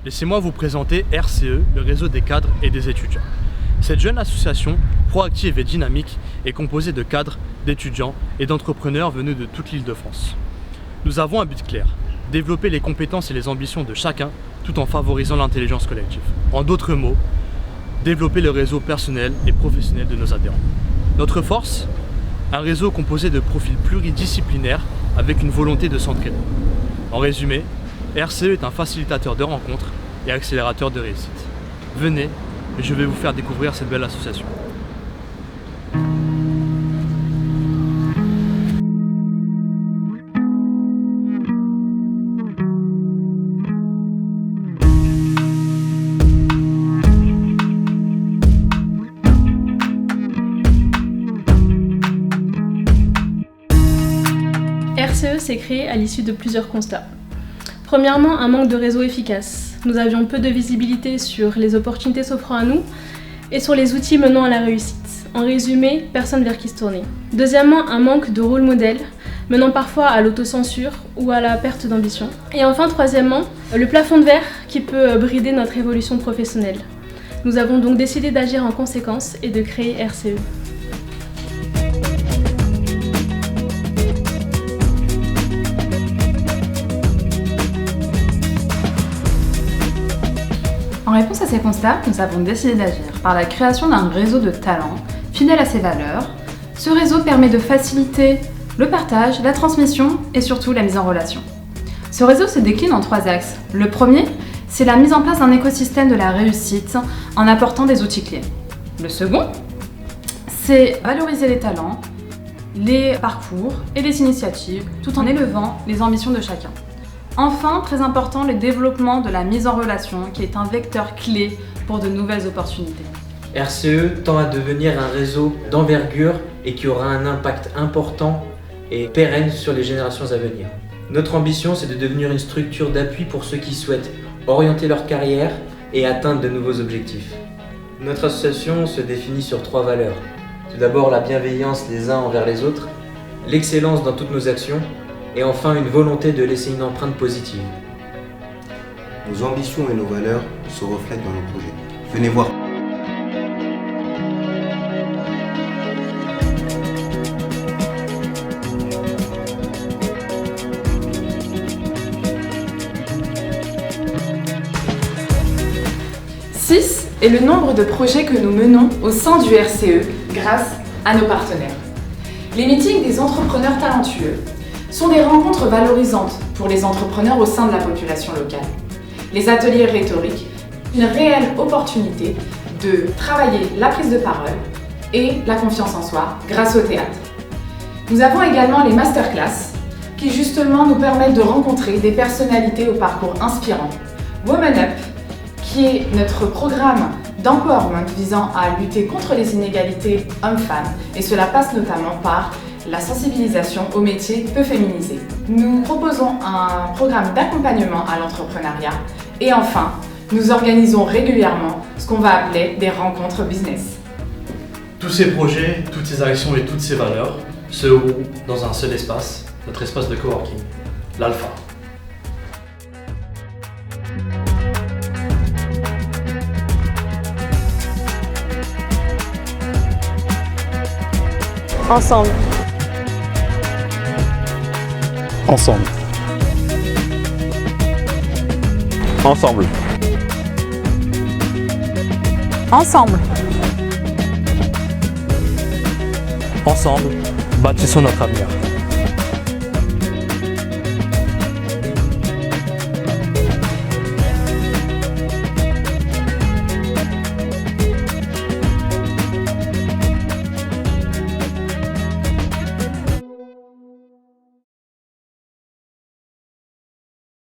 Laissez-moi vous présenter RCE, le réseau des cadres et des étudiants. Cette jeune association, proactive et dynamique, est composée de cadres, d'étudiants et d'entrepreneurs venus de toute l'Île-de-France. Nous avons un but clair, développer les compétences et les ambitions de chacun tout en favorisant l'intelligence collective. En d'autres mots, développer le réseau personnel et professionnel de nos adhérents. Notre force, un réseau composé de profils pluridisciplinaires avec une volonté de s'entraider. En résumé, RCE est un facilitateur de rencontres et accélérateur de réussite. Venez, je vais vous faire découvrir cette belle association. RCE s'est créé à l'issue de plusieurs constats. Premièrement, un manque de réseau efficace. Nous avions peu de visibilité sur les opportunités s'offrant à nous et sur les outils menant à la réussite. En résumé, personne vers qui se tourner. Deuxièmement, un manque de rôle modèle, menant parfois à l'autocensure ou à la perte d'ambition. Et enfin, troisièmement, le plafond de verre qui peut brider notre évolution professionnelle. Nous avons donc décidé d'agir en conséquence et de créer RCE. En réponse à ces constats, nous avons décidé d'agir par la création d'un réseau de talents fidèle à ses valeurs. Ce réseau permet de faciliter le partage, la transmission et surtout la mise en relation. Ce réseau se décline en 3 axes. Le premier, c'est la mise en place d'un écosystème de la réussite en apportant des outils clés. Le second, c'est valoriser les talents, les parcours et les initiatives tout en élevant les ambitions de chacun. Enfin, très important, le développement de la mise en relation qui est un vecteur clé pour de nouvelles opportunités. RCE tend à devenir un réseau d'envergure et qui aura un impact important et pérenne sur les générations à venir. Notre ambition, c'est de devenir une structure d'appui pour ceux qui souhaitent orienter leur carrière et atteindre de nouveaux objectifs. Notre association se définit sur 3 valeurs. Tout d'abord, la bienveillance les uns envers les autres, l'excellence dans toutes nos actions, et enfin une volonté de laisser une empreinte positive. Nos ambitions et nos valeurs se reflètent dans nos projets. Venez voir. Six est le nombre de projets que nous menons au sein du RCE grâce à nos partenaires. Les meetings des entrepreneurs talentueux sont des rencontres valorisantes pour les entrepreneurs au sein de la population locale. Les ateliers rhétoriques, une réelle opportunité de travailler la prise de parole et la confiance en soi grâce au théâtre. Nous avons également les masterclass qui justement nous permettent de rencontrer des personnalités au parcours inspirant. Woman Up, qui est notre programme d'empowerment visant à lutter contre les inégalités hommes-femmes, et cela passe notamment par la sensibilisation aux métiers peu féminisés. Nous proposons un programme d'accompagnement à l'entrepreneuriat et enfin, nous organisons régulièrement ce qu'on va appeler des rencontres business. Tous ces projets, toutes ces actions et toutes ces valeurs se regroupent dans un seul espace, notre espace de coworking, l'Alpha. Ensemble. Ensemble. Ensemble. Ensemble. Ensemble, bâtissons notre avenir.